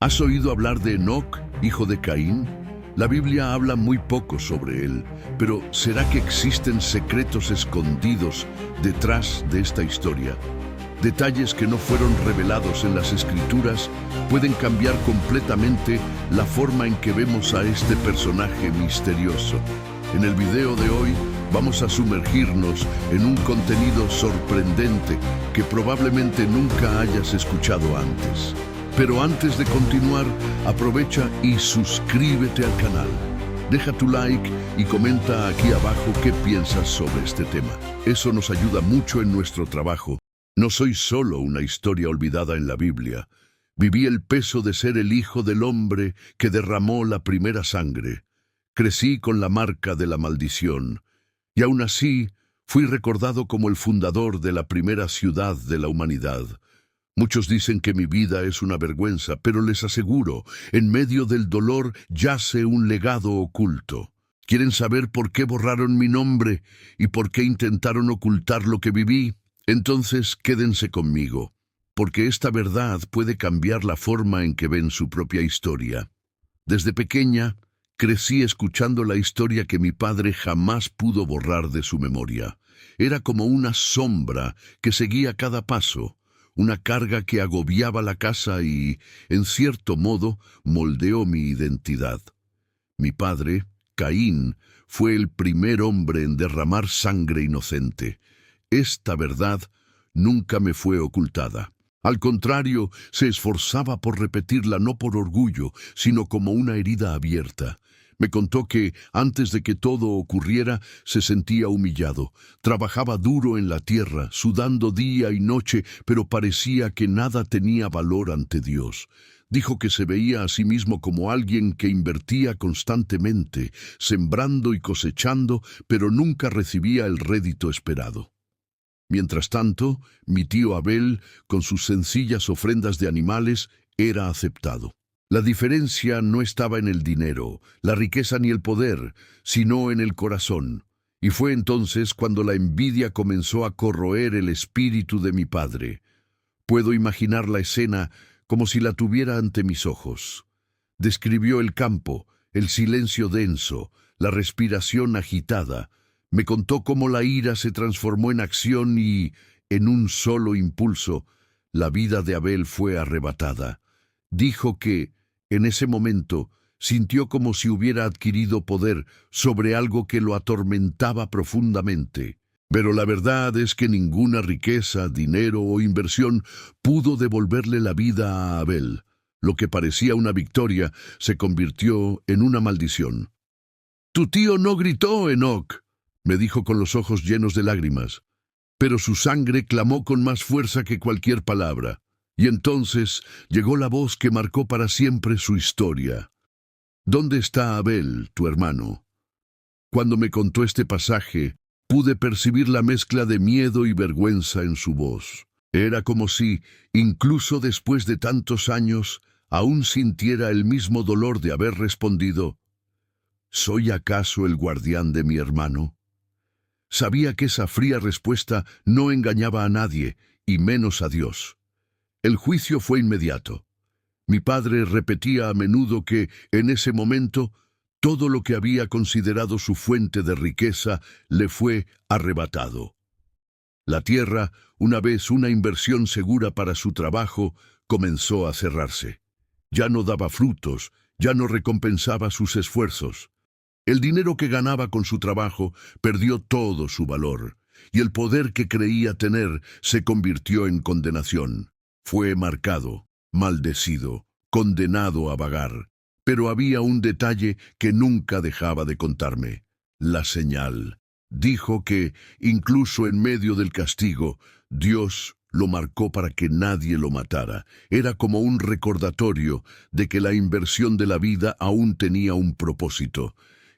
¿Has oído hablar de Enoc, hijo de Caín? La Biblia habla muy poco sobre él, pero ¿será que existen secretos escondidos detrás de esta historia? Detalles que no fueron revelados en las Escrituras pueden cambiar completamente la forma en que vemos a este personaje misterioso. En el video de hoy vamos a sumergirnos en un contenido sorprendente que probablemente nunca hayas escuchado antes. Pero antes de continuar, aprovecha y suscríbete al canal. Deja tu like y comenta aquí abajo qué piensas sobre este tema. Eso nos ayuda mucho en nuestro trabajo. No soy solo una historia olvidada en la Biblia. Viví el peso de ser el hijo del hombre que derramó la primera sangre. Crecí con la marca de la maldición. Y aún así, fui recordado como el fundador de la primera ciudad de la humanidad. Muchos dicen que mi vida es una vergüenza, pero les aseguro, en medio del dolor yace un legado oculto. ¿Quieren saber por qué borraron mi nombre y por qué intentaron ocultar lo que viví? Entonces quédense conmigo, porque esta verdad puede cambiar la forma en que ven su propia historia. Desde pequeña, crecí escuchando la historia que mi padre jamás pudo borrar de su memoria. Era como una sombra que seguía cada paso, una carga que agobiaba la casa y, en cierto modo, moldeó mi identidad. Mi padre, Caín, fue el primer hombre en derramar sangre inocente. Esta verdad nunca me fue ocultada. Al contrario, se esforzaba por repetirla no por orgullo, sino como una herida abierta. Me contó que, antes de que todo ocurriera, se sentía humillado. Trabajaba duro en la tierra, sudando día y noche, pero parecía que nada tenía valor ante Dios. Dijo que se veía a sí mismo como alguien que invertía constantemente, sembrando y cosechando, pero nunca recibía el rédito esperado. Mientras tanto, mi tío Abel, con sus sencillas ofrendas de animales, era aceptado. La diferencia no estaba en el dinero, la riqueza ni el poder, sino en el corazón. Y fue entonces cuando la envidia comenzó a corroer el espíritu de mi padre. Puedo imaginar la escena como si la tuviera ante mis ojos. Describió el campo, el silencio denso, la respiración agitada. Me contó cómo la ira se transformó en acción y, en un solo impulso, la vida de Abel fue arrebatada. Dijo que, en ese momento, sintió como si hubiera adquirido poder sobre algo que lo atormentaba profundamente. Pero la verdad es que ninguna riqueza, dinero o inversión pudo devolverle la vida a Abel. Lo que parecía una victoria se convirtió en una maldición. «Tu tío no gritó, Enoc», me dijo con los ojos llenos de lágrimas, pero su sangre clamó con más fuerza que cualquier palabra. Y entonces llegó la voz que marcó para siempre su historia. «¿Dónde está Abel, tu hermano?» Cuando me contó este pasaje, pude percibir la mezcla de miedo y vergüenza en su voz. Era como si, incluso después de tantos años, aún sintiera el mismo dolor de haber respondido: «¿Soy acaso el guardián de mi hermano?». Sabía que esa fría respuesta no engañaba a nadie, y menos a Dios. El juicio fue inmediato. Mi padre repetía a menudo que, en ese momento, todo lo que había considerado su fuente de riqueza le fue arrebatado. La tierra, una vez una inversión segura para su trabajo, comenzó a cerrarse. Ya no daba frutos, ya no recompensaba sus esfuerzos. El dinero que ganaba con su trabajo perdió todo su valor, y el poder que creía tener se convirtió en condenación. Fue marcado, maldecido, condenado a vagar. Pero había un detalle que nunca dejaba de contarme: la señal. Dijo que, incluso en medio del castigo, Dios lo marcó para que nadie lo matara. Era como un recordatorio de que la inversión de la vida aún tenía un propósito,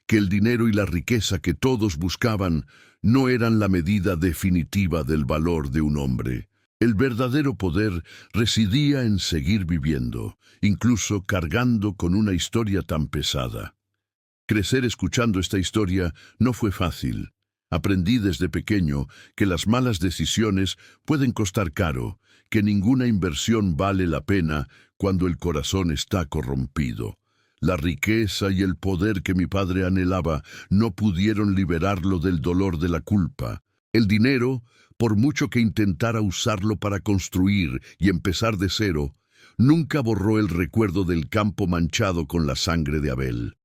que el dinero y la riqueza que todos buscaban no eran la medida definitiva del valor de un hombre. El verdadero poder residía en seguir viviendo, incluso cargando con una historia tan pesada. Crecer escuchando esta historia no fue fácil. Aprendí desde pequeño que las malas decisiones pueden costar caro, que ninguna inversión vale la pena cuando el corazón está corrompido. La riqueza y el poder que mi padre anhelaba no pudieron liberarlo del dolor de la culpa. El dinero, por mucho que intentara usarlo para construir y empezar de cero, nunca borró el recuerdo del campo manchado con la sangre de Abel.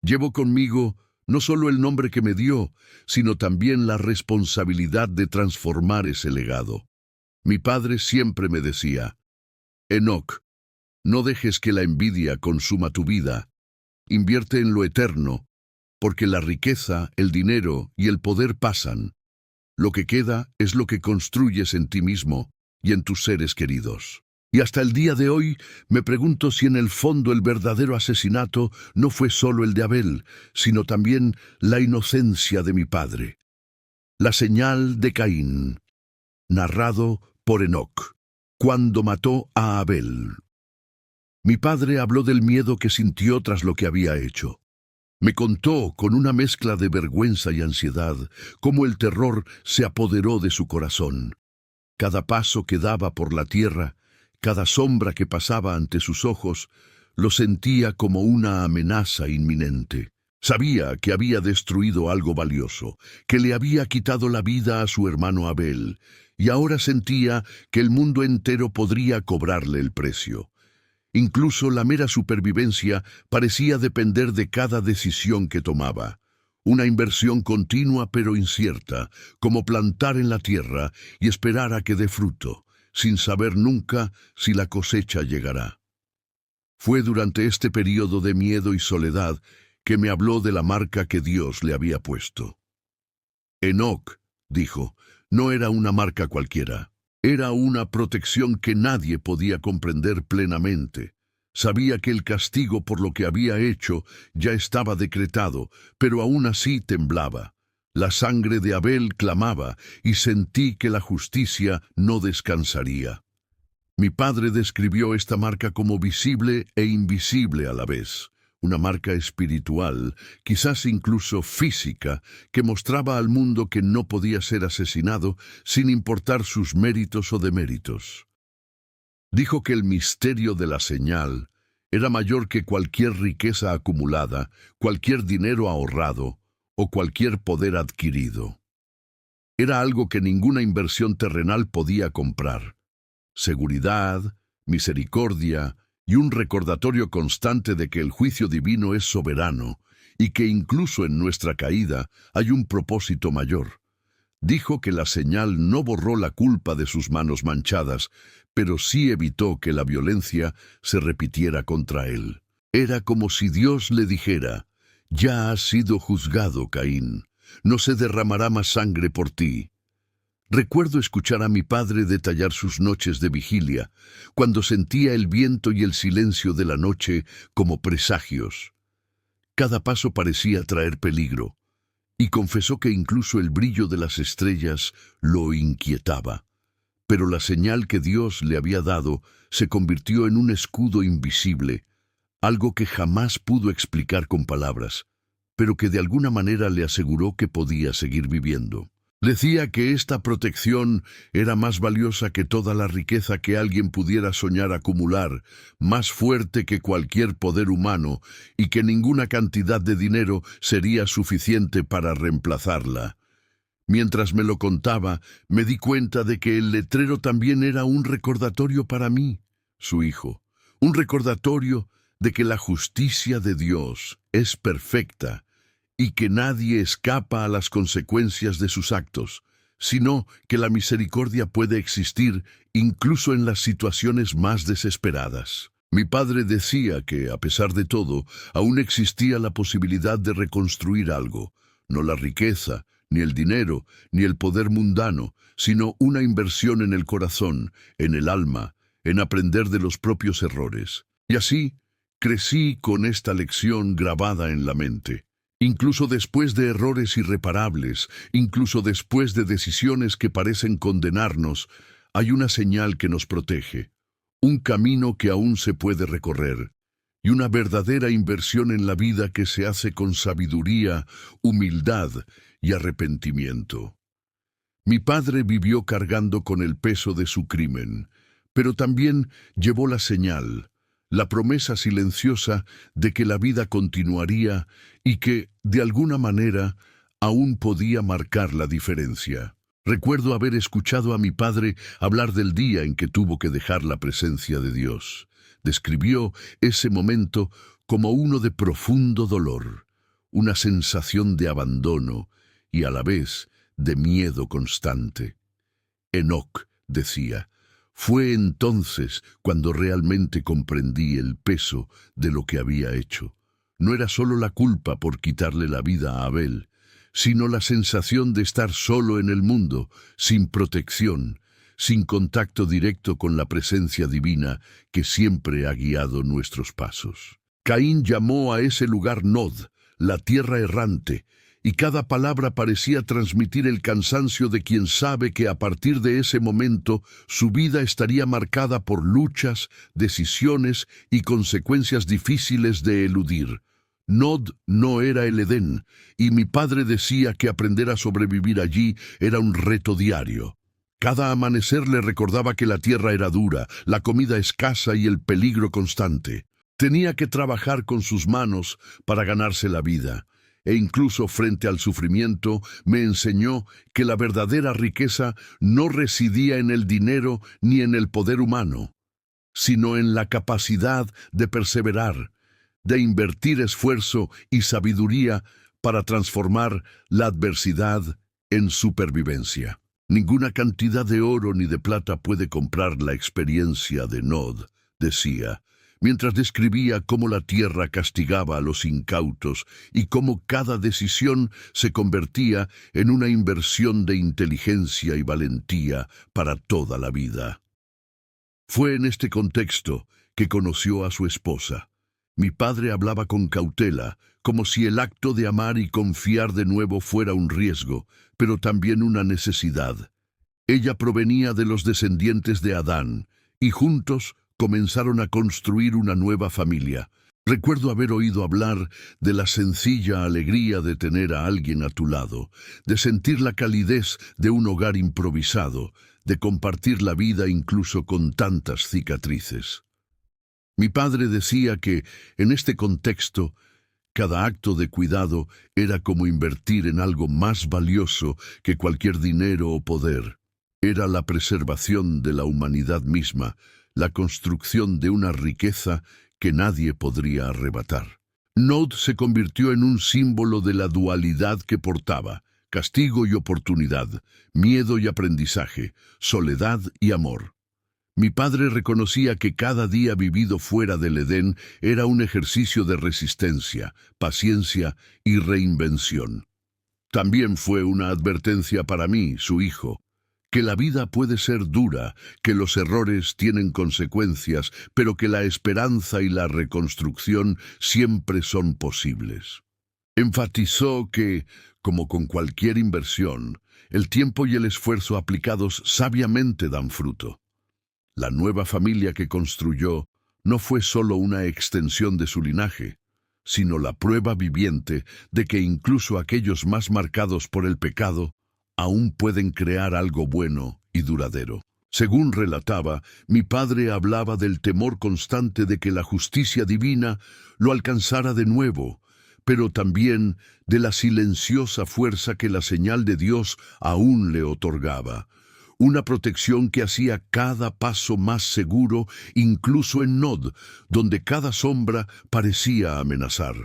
Llevo conmigo no solo el nombre que me dio, sino también la responsabilidad de transformar ese legado. Mi padre siempre me decía: Enoc, no dejes que la envidia consuma tu vida. Invierte en lo eterno, porque la riqueza, el dinero y el poder pasan. Lo que queda es lo que construyes en ti mismo y en tus seres queridos. Y hasta el día de hoy me pregunto si en el fondo el verdadero asesinato no fue solo el de Abel, sino también la inocencia de mi padre. La señal de Caín, narrado por Enoc, cuando mató a Abel. Mi padre habló del miedo que sintió tras lo que había hecho. Me contó, con una mezcla de vergüenza y ansiedad, cómo el terror se apoderó de su corazón. Cada paso que daba por la tierra, cada sombra que pasaba ante sus ojos, lo sentía como una amenaza inminente. Sabía que había destruido algo valioso, que le había quitado la vida a su hermano Abel, y ahora sentía que el mundo entero podría cobrarle el precio. Incluso la mera supervivencia parecía depender de cada decisión que tomaba. Una inversión continua pero incierta, como plantar en la tierra y esperar a que dé fruto, sin saber nunca si la cosecha llegará. Fue durante este periodo de miedo y soledad que me habló de la marca que Dios le había puesto. Enoc, dijo, no era una marca cualquiera. Era una protección que nadie podía comprender plenamente. Sabía que el castigo por lo que había hecho ya estaba decretado, pero aún así temblaba. La sangre de Abel clamaba y sentí que la justicia no descansaría. Mi padre describió esta marca como visible e invisible a la vez. Una marca espiritual, quizás incluso física, que mostraba al mundo que no podía ser asesinado sin importar sus méritos o deméritos. Dijo que el misterio de la señal era mayor que cualquier riqueza acumulada, cualquier dinero ahorrado o cualquier poder adquirido. Era algo que ninguna inversión terrenal podía comprar. Seguridad, misericordia y un recordatorio constante de que el juicio divino es soberano y que incluso en nuestra caída hay un propósito mayor. Dijo que la señal no borró la culpa de sus manos manchadas, pero sí evitó que la violencia se repitiera contra él. Era como si Dios le dijera: «Ya has sido juzgado, Caín. No se derramará más sangre por ti». Recuerdo escuchar a mi padre detallar sus noches de vigilia, cuando sentía el viento y el silencio de la noche como presagios. Cada paso parecía traer peligro, y confesó que incluso el brillo de las estrellas lo inquietaba. Pero la señal que Dios le había dado se convirtió en un escudo invisible, algo que jamás pudo explicar con palabras, pero que de alguna manera le aseguró que podía seguir viviendo. Decía que esta protección era más valiosa que toda la riqueza que alguien pudiera soñar acumular, más fuerte que cualquier poder humano, y que ninguna cantidad de dinero sería suficiente para reemplazarla. Mientras me lo contaba, me di cuenta de que el letrero también era un recordatorio para mí, su hijo, un recordatorio de que la justicia de Dios es perfecta y que nadie escapa a las consecuencias de sus actos, sino que la misericordia puede existir incluso en las situaciones más desesperadas. Mi padre decía que, a pesar de todo, aún existía la posibilidad de reconstruir algo, no la riqueza, ni el dinero, ni el poder mundano, sino una inversión en el corazón, en el alma, en aprender de los propios errores. Y así, crecí con esta lección grabada en la mente. Incluso después de errores irreparables, incluso después de decisiones que parecen condenarnos, hay una señal que nos protege, un camino que aún se puede recorrer, y una verdadera inversión en la vida que se hace con sabiduría, humildad y arrepentimiento. Mi padre vivió cargando con el peso de su crimen, pero también llevó la señal, la promesa silenciosa de que la vida continuaría y que, de alguna manera, aún podía marcar la diferencia. Recuerdo haber escuchado a mi padre hablar del día en que tuvo que dejar la presencia de Dios. Describió ese momento como uno de profundo dolor, una sensación de abandono y a la vez de miedo constante. Enoc decía: fue entonces cuando realmente comprendí el peso de lo que había hecho. No era solo la culpa por quitarle la vida a Abel, sino la sensación de estar solo en el mundo, sin protección, sin contacto directo con la presencia divina que siempre ha guiado nuestros pasos. Caín llamó a ese lugar Nod, la tierra errante, y cada palabra parecía transmitir el cansancio de quien sabe que a partir de ese momento su vida estaría marcada por luchas, decisiones y consecuencias difíciles de eludir. Nod no era el Edén, y mi padre decía que aprender a sobrevivir allí era un reto diario. Cada amanecer le recordaba que la tierra era dura, la comida escasa y el peligro constante. Tenía que trabajar con sus manos para ganarse la vida. E incluso frente al sufrimiento me enseñó que la verdadera riqueza no residía en el dinero ni en el poder humano, sino en la capacidad de perseverar, de invertir esfuerzo y sabiduría para transformar la adversidad en supervivencia. Ninguna cantidad de oro ni de plata puede comprar la experiencia de Nod, decía, mientras describía cómo la tierra castigaba a los incautos y cómo cada decisión se convertía en una inversión de inteligencia y valentía para toda la vida. Fue en este contexto que conoció a su esposa. Mi padre hablaba con cautela, como si el acto de amar y confiar de nuevo fuera un riesgo, pero también una necesidad. Ella provenía de los descendientes de Adán, y juntos comenzaron a construir una nueva familia. Recuerdo haber oído hablar de la sencilla alegría de tener a alguien a tu lado, de sentir la calidez de un hogar improvisado, de compartir la vida incluso con tantas cicatrices. Mi padre decía que, en este contexto, cada acto de cuidado era como invertir en algo más valioso que cualquier dinero o poder. Era la preservación de la humanidad misma, la construcción de una riqueza que nadie podría arrebatar. Nod se convirtió en un símbolo de la dualidad que portaba: castigo y oportunidad, miedo y aprendizaje, soledad y amor. Mi padre reconocía que cada día vivido fuera del Edén era un ejercicio de resistencia, paciencia y reinvención. También fue una advertencia para mí, su hijo, que la vida puede ser dura, que los errores tienen consecuencias, pero que la esperanza y la reconstrucción siempre son posibles. Enfatizó que, como con cualquier inversión, el tiempo y el esfuerzo aplicados sabiamente dan fruto. La nueva familia que construyó no fue solo una extensión de su linaje, sino la prueba viviente de que incluso aquellos más marcados por el pecado aún pueden crear algo bueno y duradero. Según relataba, mi padre hablaba del temor constante de que la justicia divina lo alcanzara de nuevo, pero también de la silenciosa fuerza que la señal de Dios aún le otorgaba. Una protección que hacía cada paso más seguro, incluso en Nod, donde cada sombra parecía amenazar.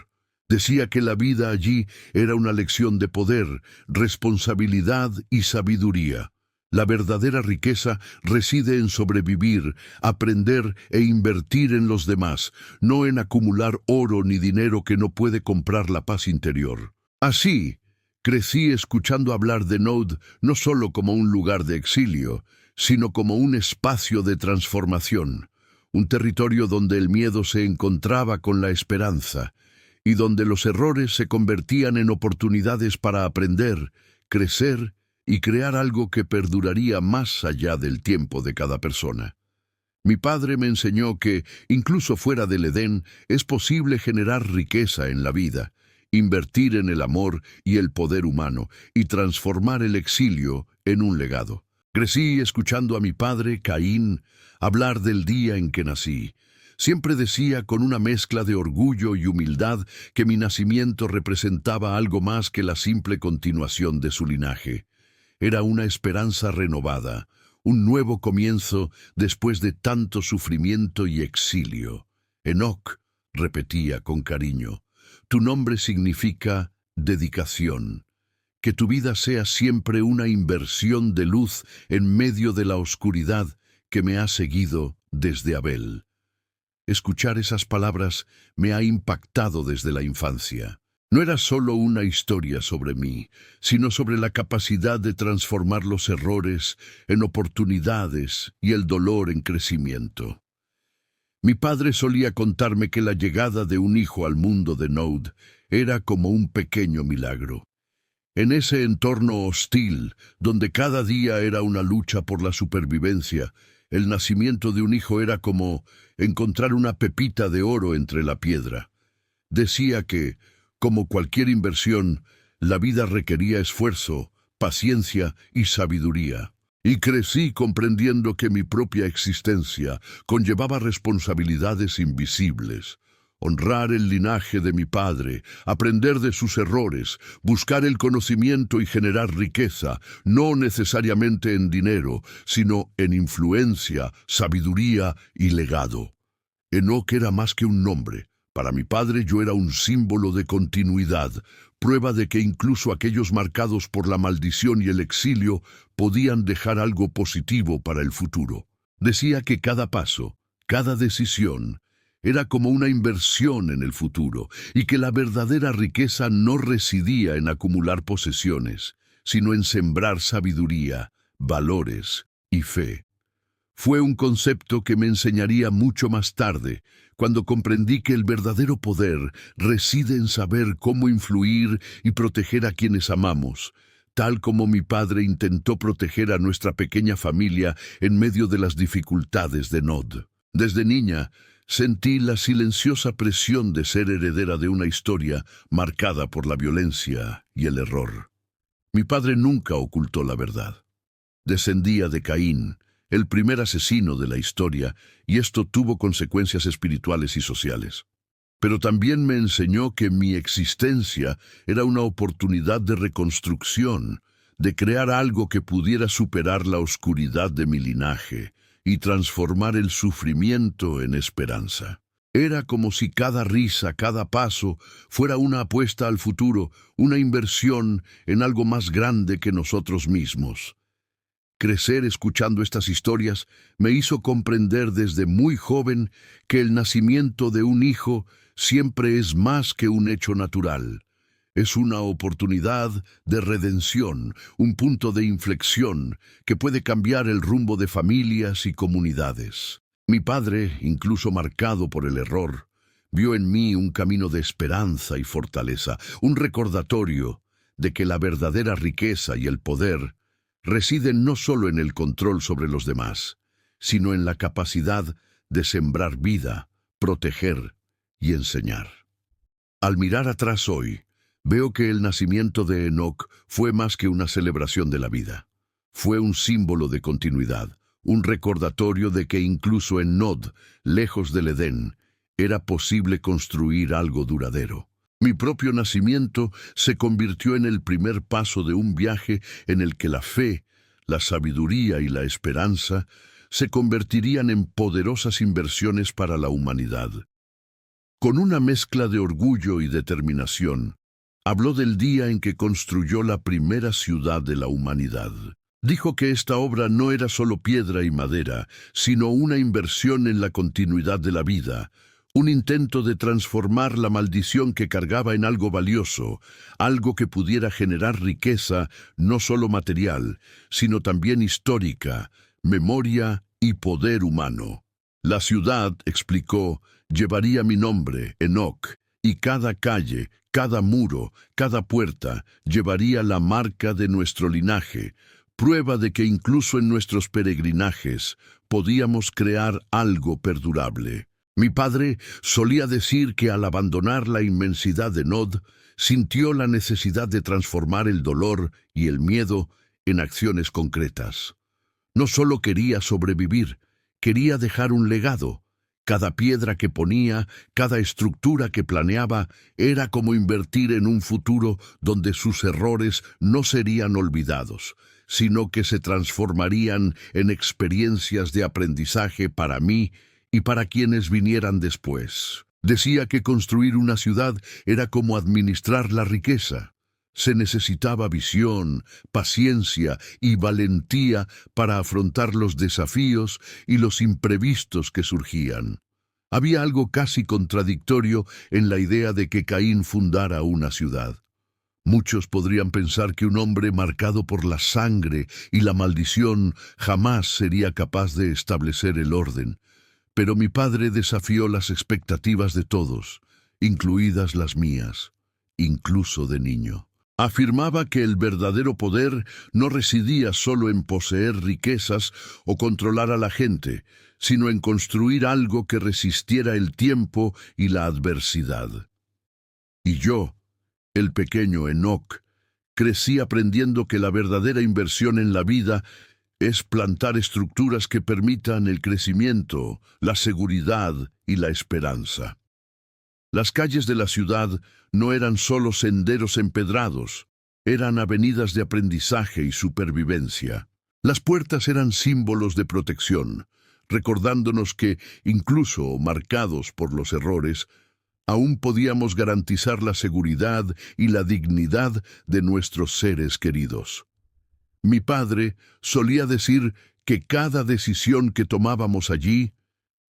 Decía que la vida allí era una lección de poder, responsabilidad y sabiduría. La verdadera riqueza reside en sobrevivir, aprender e invertir en los demás, no en acumular oro ni dinero que no puede comprar la paz interior. Así, crecí escuchando hablar de Nod no solo como un lugar de exilio, sino como un espacio de transformación, un territorio donde el miedo se encontraba con la esperanza, y donde los errores se convertían en oportunidades para aprender, crecer y crear algo que perduraría más allá del tiempo de cada persona. Mi padre me enseñó que, incluso fuera del Edén, es posible generar riqueza en la vida, invertir en el amor y el poder humano, y transformar el exilio en un legado. Crecí escuchando a mi padre, Caín, hablar del día en que nací, Siempre decía con una mezcla de orgullo y humildad que mi nacimiento representaba algo más que la simple continuación de su linaje. Era una esperanza renovada, un nuevo comienzo después de tanto sufrimiento y exilio. Enoc, repetía con cariño, tu nombre significa dedicación. Que tu vida sea siempre una inversión de luz en medio de la oscuridad que me ha seguido desde Abel. Escuchar esas palabras me ha impactado desde la infancia. No era solo una historia sobre mí, sino sobre la capacidad de transformar los errores en oportunidades y el dolor en crecimiento. Mi padre solía contarme que la llegada de un hijo al mundo de Nod era como un pequeño milagro. En ese entorno hostil, donde cada día era una lucha por la supervivencia, el nacimiento de un hijo era como encontrar una pepita de oro entre la piedra. Decía que, como cualquier inversión, la vida requería esfuerzo, paciencia y sabiduría. Y crecí comprendiendo que mi propia existencia conllevaba responsabilidades invisibles. Honrar el linaje de mi padre, aprender de sus errores, buscar el conocimiento y generar riqueza, no necesariamente en dinero, sino en influencia, sabiduría y legado. Enoc era más que un nombre. Para mi padre yo era un símbolo de continuidad, prueba de que incluso aquellos marcados por la maldición y el exilio podían dejar algo positivo para el futuro. Decía que cada paso, cada decisión, era como una inversión en el futuro, y que la verdadera riqueza no residía en acumular posesiones, sino en sembrar sabiduría, valores y fe. Fue un concepto que me enseñaría mucho más tarde, cuando comprendí que el verdadero poder reside en saber cómo influir y proteger a quienes amamos, tal como mi padre intentó proteger a nuestra pequeña familia en medio de las dificultades de Nod. Desde niña, sentí la silenciosa presión de ser heredera de una historia marcada por la violencia y el error. Mi padre nunca ocultó la verdad. Descendía de Caín, el primer asesino de la historia, y esto tuvo consecuencias espirituales y sociales. Pero también me enseñó que mi existencia era una oportunidad de reconstrucción, de crear algo que pudiera superar la oscuridad de mi linaje y transformar el sufrimiento en esperanza. Era como si cada risa, cada paso, fuera una apuesta al futuro, una inversión en algo más grande que nosotros mismos. Crecer escuchando estas historias me hizo comprender desde muy joven que el nacimiento de un hijo siempre es más que un hecho natural. Es una oportunidad de redención, un punto de inflexión que puede cambiar el rumbo de familias y comunidades. Mi padre, incluso marcado por el error, vio en mí un camino de esperanza y fortaleza, un recordatorio de que la verdadera riqueza y el poder residen no solo en el control sobre los demás, sino en la capacidad de sembrar vida, proteger y enseñar. Al mirar atrás hoy, veo que el nacimiento de Enoc fue más que una celebración de la vida. Fue un símbolo de continuidad, un recordatorio de que incluso en Nod, lejos del Edén, era posible construir algo duradero. Mi propio nacimiento se convirtió en el primer paso de un viaje en el que la fe, la sabiduría y la esperanza se convertirían en poderosas inversiones para la humanidad. Con una mezcla de orgullo y determinación, habló del día en que construyó la primera ciudad de la humanidad. Dijo que esta obra no era solo piedra y madera, sino una inversión en la continuidad de la vida, un intento de transformar la maldición que cargaba en algo valioso, algo que pudiera generar riqueza no solo material, sino también histórica, memoria y poder humano. La ciudad, explicó, llevaría mi nombre, Enoc, y cada calle, cada muro, cada puerta llevaría la marca de nuestro linaje, prueba de que incluso en nuestros peregrinajes podíamos crear algo perdurable. Mi padre solía decir que al abandonar la inmensidad de Nod, sintió la necesidad de transformar el dolor y el miedo en acciones concretas. No solo quería sobrevivir, quería dejar un legado, Cada piedra que ponía, cada estructura que planeaba, era como invertir en un futuro donde sus errores no serían olvidados, sino que se transformarían en experiencias de aprendizaje para mí y para quienes vinieran después. Decía que construir una ciudad era como administrar la riqueza. Se necesitaba visión, paciencia y valentía para afrontar los desafíos y los imprevistos que surgían. Había algo casi contradictorio en la idea de que Caín fundara una ciudad. Muchos podrían pensar que un hombre marcado por la sangre y la maldición jamás sería capaz de establecer el orden. Pero mi padre desafió las expectativas de todos, incluidas las mías, incluso de niño. Afirmaba que el verdadero poder no residía solo en poseer riquezas o controlar a la gente, sino en construir algo que resistiera el tiempo y la adversidad. Y yo, el pequeño Enoc, crecí aprendiendo que la verdadera inversión en la vida es plantar estructuras que permitan el crecimiento, la seguridad y la esperanza. Las calles de la ciudad no eran solo senderos empedrados, eran avenidas de aprendizaje y supervivencia. Las puertas eran símbolos de protección, recordándonos que, incluso marcados por los errores, aún podíamos garantizar la seguridad y la dignidad de nuestros seres queridos. Mi padre solía decir que cada decisión que tomábamos allí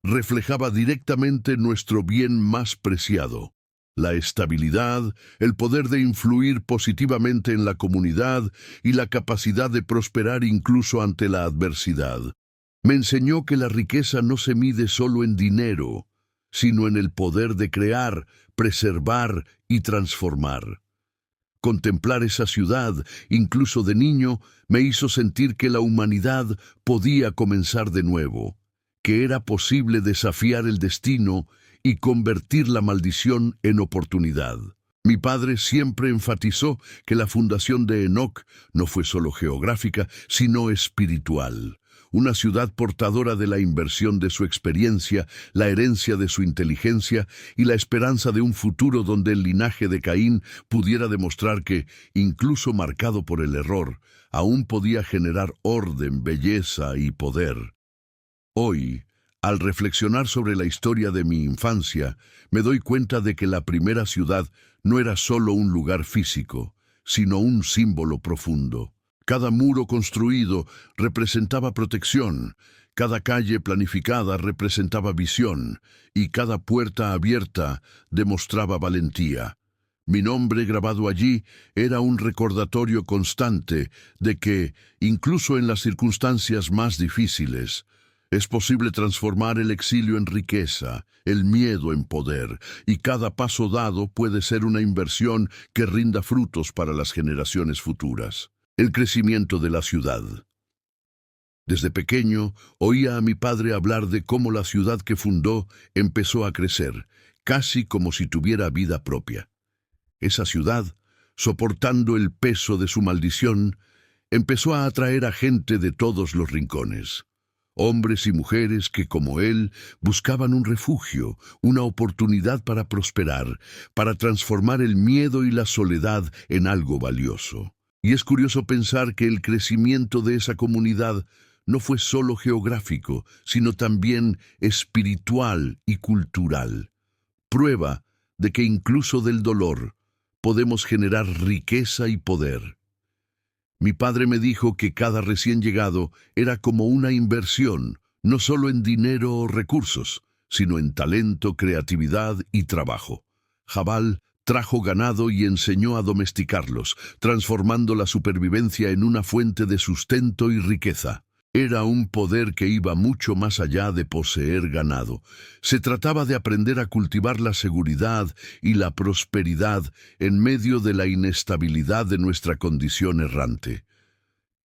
reflejaba directamente nuestro bien más preciado, la estabilidad, el poder de influir positivamente en la comunidad y la capacidad de prosperar incluso ante la adversidad. Me enseñó que la riqueza no se mide solo en dinero, sino en el poder de crear, preservar y transformar. Contemplar esa ciudad, incluso de niño, me hizo sentir que la humanidad podía comenzar de nuevo, que era posible desafiar el destino y convertir la maldición en oportunidad. Mi padre siempre enfatizó que la fundación de Enoc no fue solo geográfica, sino espiritual. Una ciudad portadora de la inversión de su experiencia, la herencia de su inteligencia y la esperanza de un futuro donde el linaje de Caín pudiera demostrar que, incluso marcado por el error, aún podía generar orden, belleza y poder. Hoy, al reflexionar sobre la historia de mi infancia, me doy cuenta de que la primera ciudad no era solo un lugar físico, sino un símbolo profundo. Cada muro construido representaba protección, cada calle planificada representaba visión, y cada puerta abierta demostraba valentía. Mi nombre grabado allí era un recordatorio constante de que, incluso en las circunstancias más difíciles, es posible transformar el exilio en riqueza, el miedo en poder, y cada paso dado puede ser una inversión que rinda frutos para las generaciones futuras. El crecimiento de la ciudad. Desde pequeño, oía a mi padre hablar de cómo la ciudad que fundó empezó a crecer, casi como si tuviera vida propia. Esa ciudad, soportando el peso de su maldición, empezó a atraer a gente de todos los rincones. Hombres y mujeres que, como él, buscaban un refugio, una oportunidad para prosperar, para transformar el miedo y la soledad en algo valioso. Y es curioso pensar que el crecimiento de esa comunidad no fue solo geográfico, sino también espiritual y cultural. Prueba de que incluso del dolor podemos generar riqueza y poder. Mi padre me dijo que cada recién llegado era como una inversión, no solo en dinero o recursos, sino en talento, creatividad y trabajo. Jabal trajo ganado y enseñó a domesticarlos, transformando la supervivencia en una fuente de sustento y riqueza. Era un poder que iba mucho más allá de poseer ganado. Se trataba de aprender a cultivar la seguridad y la prosperidad en medio de la inestabilidad de nuestra condición errante.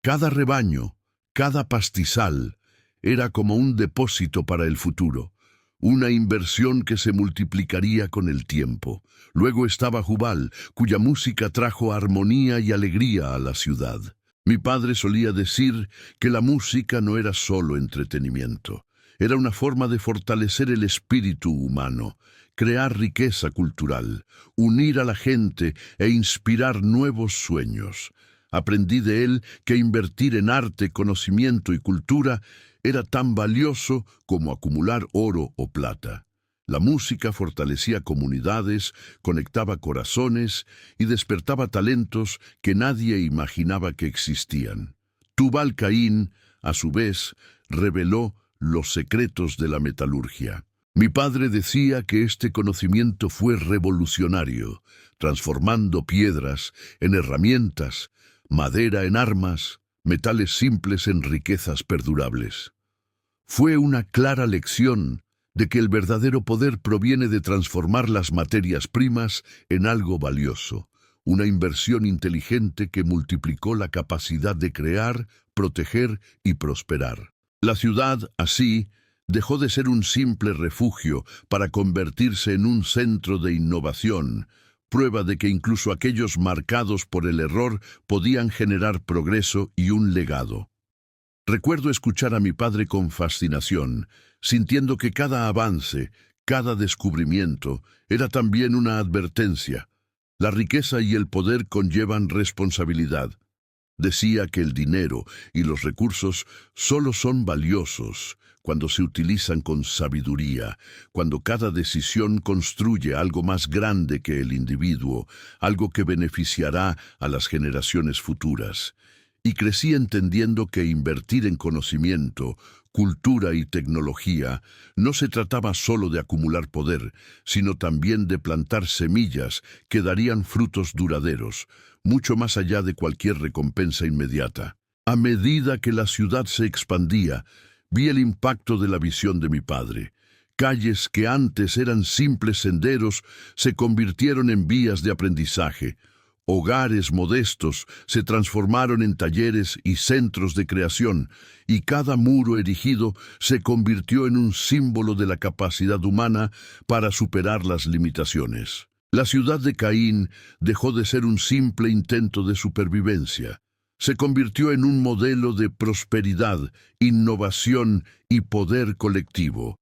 Cada rebaño, cada pastizal, era como un depósito para el futuro. Una inversión que se multiplicaría con el tiempo. Luego estaba Jubal, cuya música trajo armonía y alegría a la ciudad. Mi padre solía decir que la música no era solo entretenimiento. Era una forma de fortalecer el espíritu humano, crear riqueza cultural, unir a la gente e inspirar nuevos sueños. Aprendí de él que invertir en arte, conocimiento y cultura era tan valioso como acumular oro o plata. La música fortalecía comunidades, conectaba corazones y despertaba talentos que nadie imaginaba que existían. Tubal Caín, a su vez, reveló los secretos de la metalurgia. Mi padre decía que este conocimiento fue revolucionario, transformando piedras en herramientas, madera en armas, metales simples en riquezas perdurables. Fue una clara lección de que el verdadero poder proviene de transformar las materias primas en algo valioso, una inversión inteligente que multiplicó la capacidad de crear, proteger y prosperar. La ciudad, así, dejó de ser un simple refugio para convertirse en un centro de innovación, prueba de que incluso aquellos marcados por el error podían generar progreso y un legado. Recuerdo escuchar a mi padre con fascinación, sintiendo que cada avance, cada descubrimiento, era también una advertencia. La riqueza y el poder conllevan responsabilidad. Decía que el dinero y los recursos solo son valiosos cuando se utilizan con sabiduría, cuando cada decisión construye algo más grande que el individuo, algo que beneficiará a las generaciones futuras. Y crecí entendiendo que invertir en conocimiento, cultura y tecnología no se trataba solo de acumular poder, sino también de plantar semillas que darían frutos duraderos, mucho más allá de cualquier recompensa inmediata. A medida que la ciudad se expandía, vi el impacto de la visión de mi padre. Calles que antes eran simples senderos se convirtieron en vías de aprendizaje. Hogares modestos se transformaron en talleres y centros de creación, y cada muro erigido se convirtió en un símbolo de la capacidad humana para superar las limitaciones. La ciudad de Caín dejó de ser un simple intento de supervivencia. Se convirtió en un modelo de prosperidad, innovación y poder colectivo,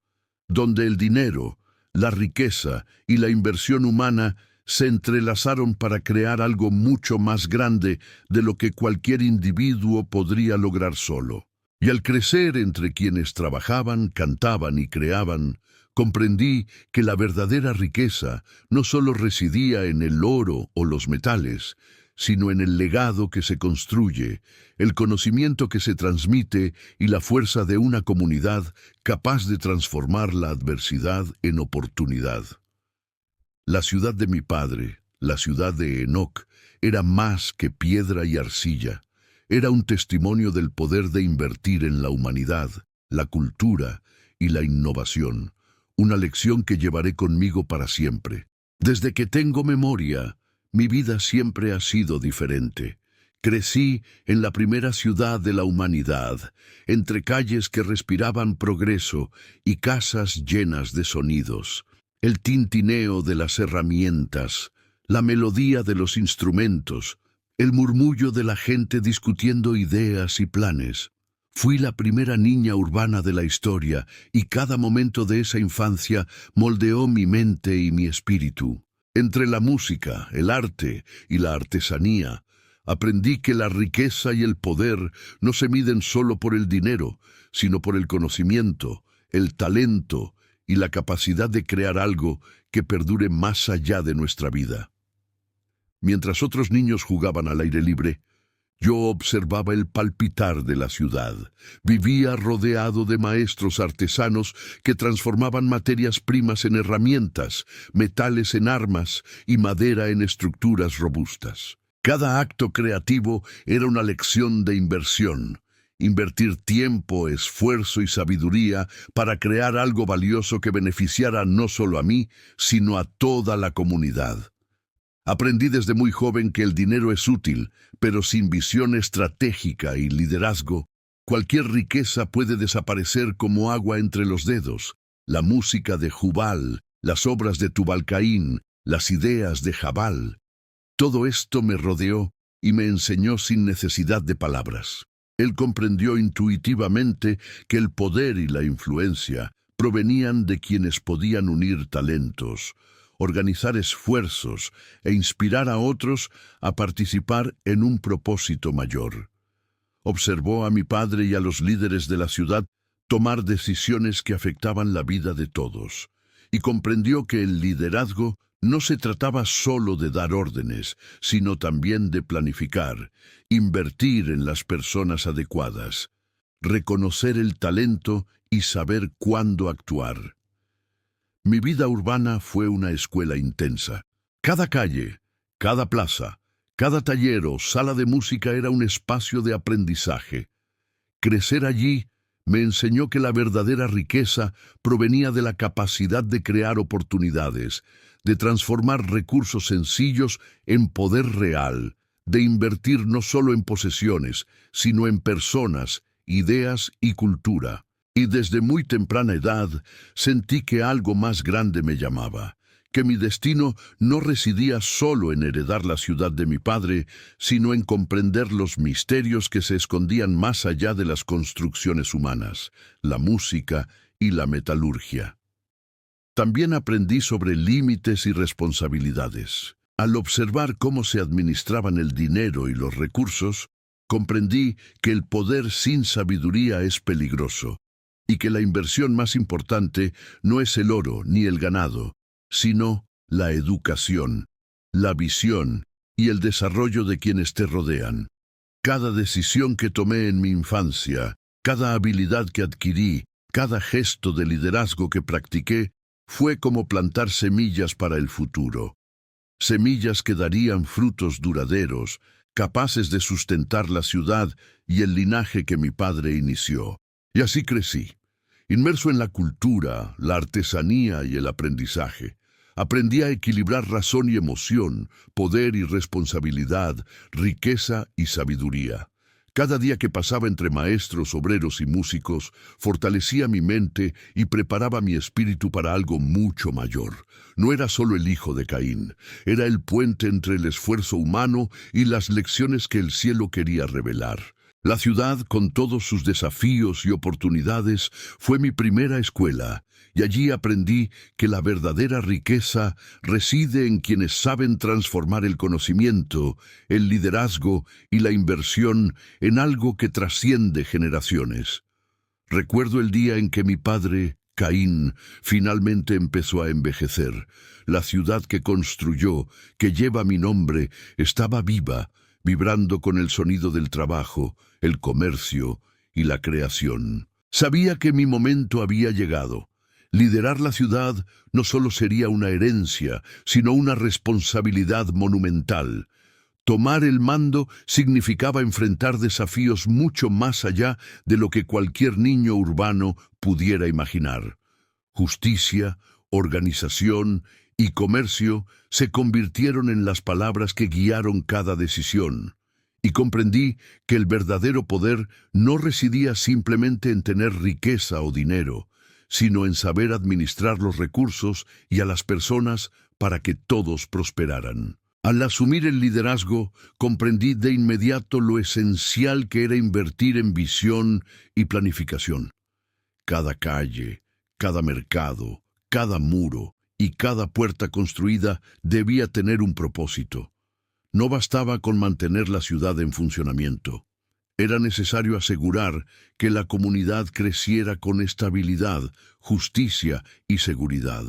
donde el dinero, la riqueza y la inversión humana se entrelazaron para crear algo mucho más grande de lo que cualquier individuo podría lograr solo. Y al crecer entre quienes trabajaban, cantaban y creaban, comprendí que la verdadera riqueza no solo residía en el oro o los metales, sino en el legado que se construye, el conocimiento que se transmite y la fuerza de una comunidad capaz de transformar la adversidad en oportunidad. La ciudad de mi padre, la ciudad de Enoc, era más que piedra y arcilla. Era un testimonio del poder de invertir en la humanidad, la cultura y la innovación, una lección que llevaré conmigo para siempre. Desde que tengo memoria, mi vida siempre ha sido diferente. Crecí en la primera ciudad de la humanidad, entre calles que respiraban progreso y casas llenas de sonidos. El tintineo de las herramientas, la melodía de los instrumentos, el murmullo de la gente discutiendo ideas y planes. Fui la primera niña urbana de la historia y cada momento de esa infancia moldeó mi mente y mi espíritu. Entre la música, el arte y la artesanía, aprendí que la riqueza y el poder no se miden solo por el dinero, sino por el conocimiento, el talento y la capacidad de crear algo que perdure más allá de nuestra vida. Mientras otros niños jugaban al aire libre, yo observaba el palpitar de la ciudad. Vivía rodeado de maestros artesanos que transformaban materias primas en herramientas, metales en armas y madera en estructuras robustas. Cada acto creativo era una lección de inversión. Invertir tiempo, esfuerzo y sabiduría para crear algo valioso que beneficiara no solo a mí, sino a toda la comunidad. Aprendí desde muy joven que el dinero es útil, pero sin visión estratégica y liderazgo, cualquier riqueza puede desaparecer como agua entre los dedos. La música de Jubal, las obras de Tubal Caín, las ideas de Jabal. Todo esto me rodeó y me enseñó sin necesidad de palabras. Él comprendió intuitivamente que el poder y la influencia provenían de quienes podían unir talentos, organizar esfuerzos e inspirar a otros a participar en un propósito mayor. Observó a mi padre y a los líderes de la ciudad tomar decisiones que afectaban la vida de todos, y comprendió que el liderazgo no se trataba solo de dar órdenes, sino también de planificar, invertir en las personas adecuadas, reconocer el talento y saber cuándo actuar. Mi vida urbana fue una escuela intensa. Cada calle, cada plaza, cada taller o sala de música era un espacio de aprendizaje. Crecer allí me enseñó que la verdadera riqueza provenía de la capacidad de crear oportunidades, de transformar recursos sencillos en poder real, de invertir no solo en posesiones, sino en personas, ideas y cultura. Y desde muy temprana edad sentí que algo más grande me llamaba, que mi destino no residía solo en heredar la ciudad de mi padre, sino en comprender los misterios que se escondían más allá de las construcciones humanas, la música y la metalurgia. También aprendí sobre límites y responsabilidades. Al observar cómo se administraban el dinero y los recursos, comprendí que el poder sin sabiduría es peligroso, y que la inversión más importante no es el oro ni el ganado, sino la educación, la visión y el desarrollo de quienes te rodean. Cada decisión que tomé en mi infancia, cada habilidad que adquirí, cada gesto de liderazgo que practiqué, fue como plantar semillas para el futuro. Semillas que darían frutos duraderos, capaces de sustentar la ciudad y el linaje que mi padre inició. Y así crecí, inmerso en la cultura, la artesanía y el aprendizaje. Aprendí a equilibrar razón y emoción, poder y responsabilidad, riqueza y sabiduría. Cada día que pasaba entre maestros, obreros y músicos, fortalecía mi mente y preparaba mi espíritu para algo mucho mayor. No era solo el hijo de Caín, era el puente entre el esfuerzo humano y las lecciones que el cielo quería revelar. La ciudad, con todos sus desafíos y oportunidades, fue mi primera escuela, y allí aprendí que la verdadera riqueza reside en quienes saben transformar el conocimiento, el liderazgo y la inversión en algo que trasciende generaciones. Recuerdo el día en que mi padre, Caín, finalmente empezó a envejecer. La ciudad que construyó, que lleva mi nombre, estaba viva, vibrando con el sonido del trabajo, el comercio y la creación. Sabía que mi momento había llegado. Liderar la ciudad no solo sería una herencia, sino una responsabilidad monumental. Tomar el mando significaba enfrentar desafíos mucho más allá de lo que cualquier niño urbano pudiera imaginar. Justicia, organización y comercio se convirtieron en las palabras que guiaron cada decisión. Y comprendí que el verdadero poder no residía simplemente en tener riqueza o dinero, sino en saber administrar los recursos y a las personas para que todos prosperaran. Al asumir el liderazgo, comprendí de inmediato lo esencial que era invertir en visión y planificación. Cada calle, cada mercado, cada muro y cada puerta construida debía tener un propósito. No bastaba con mantener la ciudad en funcionamiento. Era necesario asegurar que la comunidad creciera con estabilidad, justicia y seguridad.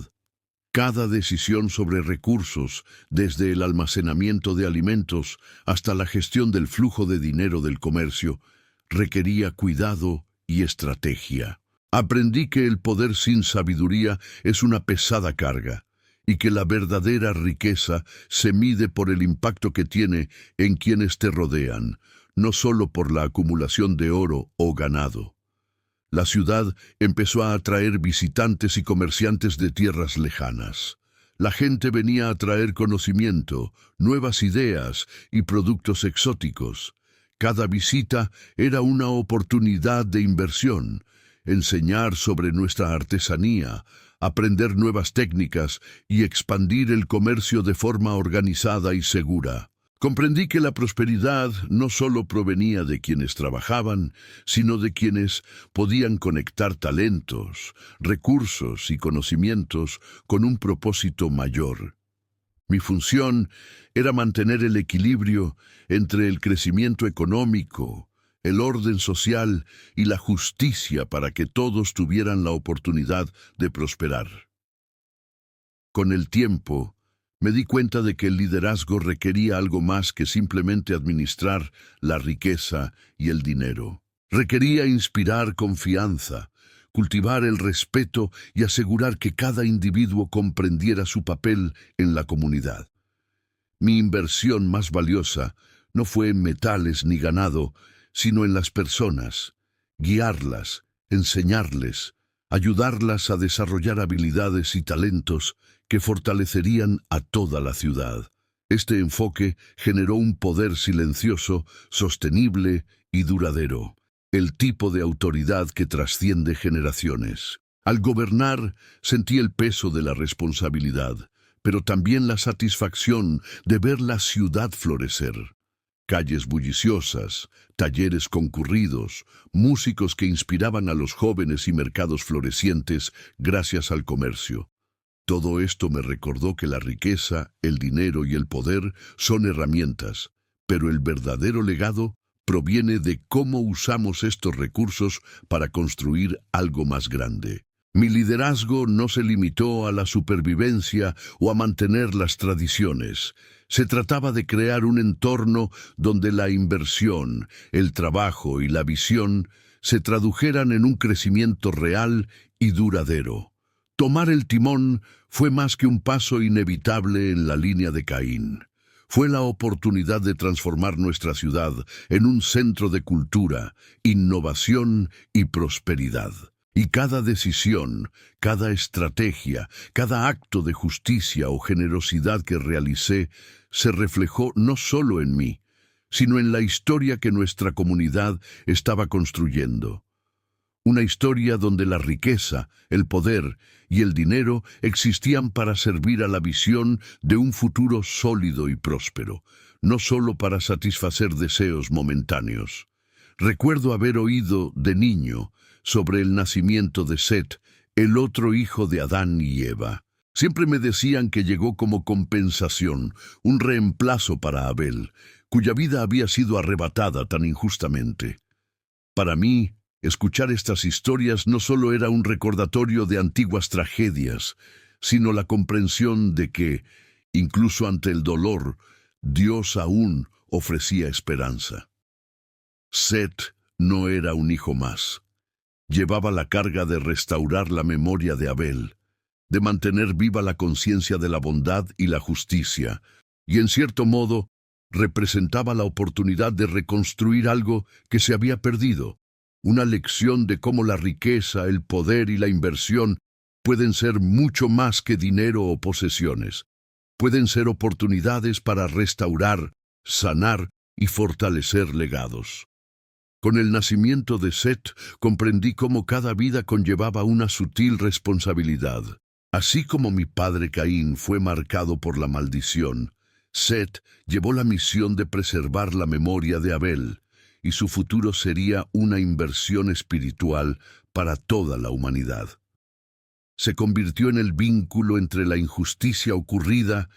Cada decisión sobre recursos, desde el almacenamiento de alimentos hasta la gestión del flujo de dinero del comercio, requería cuidado y estrategia. Aprendí que el poder sin sabiduría es una pesada carga, y que la verdadera riqueza se mide por el impacto que tiene en quienes te rodean, no solo por la acumulación de oro o ganado. La ciudad empezó a atraer visitantes y comerciantes de tierras lejanas. La gente venía a traer conocimiento, nuevas ideas y productos exóticos. Cada visita era una oportunidad de inversión, enseñar sobre nuestra artesanía, aprender nuevas técnicas y expandir el comercio de forma organizada y segura. Comprendí que la prosperidad no solo provenía de quienes trabajaban, sino de quienes podían conectar talentos, recursos y conocimientos con un propósito mayor. Mi función era mantener el equilibrio entre el crecimiento económico, el orden social y la justicia para que todos tuvieran la oportunidad de prosperar. Con el tiempo, me di cuenta de que el liderazgo requería algo más que simplemente administrar la riqueza y el dinero. Requería inspirar confianza, cultivar el respeto y asegurar que cada individuo comprendiera su papel en la comunidad. Mi inversión más valiosa no fue en metales ni ganado, sino en las personas, guiarlas, enseñarles, ayudarlas a desarrollar habilidades y talentos que fortalecerían a toda la ciudad. Este enfoque generó un poder silencioso, sostenible y duradero, el tipo de autoridad que trasciende generaciones. Al gobernar, sentí el peso de la responsabilidad, pero también la satisfacción de ver la ciudad florecer. Calles bulliciosas, talleres concurridos, músicos que inspiraban a los jóvenes y mercados florecientes gracias al comercio. Todo esto me recordó que la riqueza, el dinero y el poder son herramientas, pero el verdadero legado proviene de cómo usamos estos recursos para construir algo más grande. Mi liderazgo no se limitó a la supervivencia o a mantener las tradiciones. Se trataba de crear un entorno donde la inversión, el trabajo y la visión se tradujeran en un crecimiento real y duradero. Tomar el timón fue más que un paso inevitable en la línea de Caín. Fue la oportunidad de transformar nuestra ciudad en un centro de cultura, innovación y prosperidad. Y cada decisión, cada estrategia, cada acto de justicia o generosidad que realicé se reflejó no solo en mí, sino en la historia que nuestra comunidad estaba construyendo. Una historia donde la riqueza, el poder y el dinero existían para servir a la visión de un futuro sólido y próspero, no solo para satisfacer deseos momentáneos. Recuerdo haber oído de niño sobre el nacimiento de Set, el otro hijo de Adán y Eva. Siempre me decían que llegó como compensación, un reemplazo para Abel, cuya vida había sido arrebatada tan injustamente. Para mí, escuchar estas historias no solo era un recordatorio de antiguas tragedias, sino la comprensión de que, incluso ante el dolor, Dios aún ofrecía esperanza. Set no era un hijo más. Llevaba la carga de restaurar la memoria de Abel, de mantener viva la conciencia de la bondad y la justicia, y en cierto modo representaba la oportunidad de reconstruir algo que se había perdido, una lección de cómo la riqueza, el poder y la inversión pueden ser mucho más que dinero o posesiones. Pueden ser oportunidades para restaurar, sanar y fortalecer legados. Con el nacimiento de Set, comprendí cómo cada vida conllevaba una sutil responsabilidad. Así como mi padre Caín fue marcado por la maldición, Set llevó la misión de preservar la memoria de Abel, y su futuro sería una inversión espiritual para toda la humanidad. Se convirtió en el vínculo entre la injusticia ocurrida